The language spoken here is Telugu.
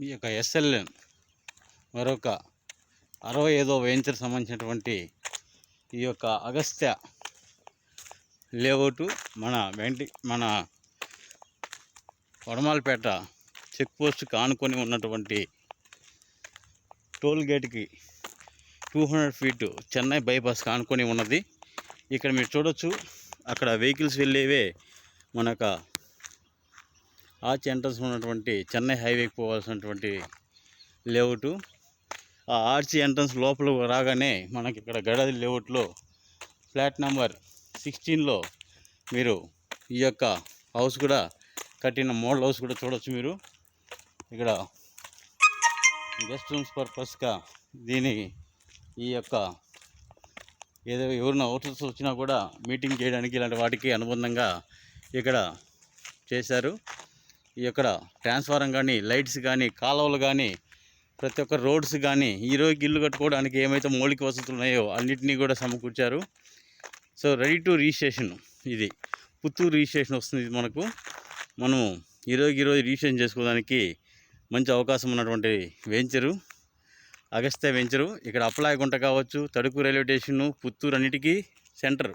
ఈ యొక్క ఎస్ఎల్ఎన్ మరొక 65వ వెంచర్ సంబంధించినటువంటి ఈ యొక్క అగస్త్య లేఅవుట్ మన వడమాలపేట చెక్ పోస్ట్కి ఆనుకొని ఉన్నటువంటి టోల్ గేట్కి 200 ఫీట్ చెన్నై బైపాస్కి ఆనుకొని ఉన్నది. ఇక్కడ మీరు చూడొచ్చు, అక్కడ వెహికల్స్ వెళ్ళేవే మనకు ఆర్చ్ ఎంట్రన్స్ ఉన్నటువంటి చెన్నై హైవేకి పోవాల్సినటువంటి లేఅవుట్. ఆ ఆర్చ్ ఎంట్రన్స్ లోపల రాగానే మనకి ఇక్కడ గడాది లేఅవుట్లో ఫ్లాట్ నెంబర్ 16లో మీరు ఈ యొక్క హౌస్ కూడా కట్టిన మోడల్ హౌస్ కూడా చూడొచ్చు. మీరు ఇక్కడ గెస్ట్ రూమ్స్ పర్పస్గా ఈ యొక్క ఏదో ఎవరైనా అవుటర్స్ వచ్చినా కూడా మీటింగ్ చేయడానికి ఇలాంటి వాటికి అనుబంధంగా ఇక్కడ చేశారు. ఇక్కడ ట్రాన్స్ఫారం కానీ, లైట్స్ కానీ, కాలువలు కానీ, ప్రతి ఒక్క రోడ్స్ కానీ, ఈరోజు ఇల్లు కట్టుకోవడానికి ఏమైతే మౌలిక వసతులు ఉన్నాయో అన్నింటినీ కూడా సమకూర్చారు. So ready to registration. ఇది పుత్తూరు రిజిస్ట్రేషన్ వస్తుంది. మనం ఈరోజు రిజిస్ట్రేషన్ చేసుకోవడానికి మంచి అవకాశం ఉన్నటువంటి వెంచరు అగస్త్య వెంచరు. ఇక్కడ అప్పలాయగుంట కావచ్చు, తడుకు రైల్వే స్టేషను, పుత్తూరు అన్నిటికీ సెంటర్.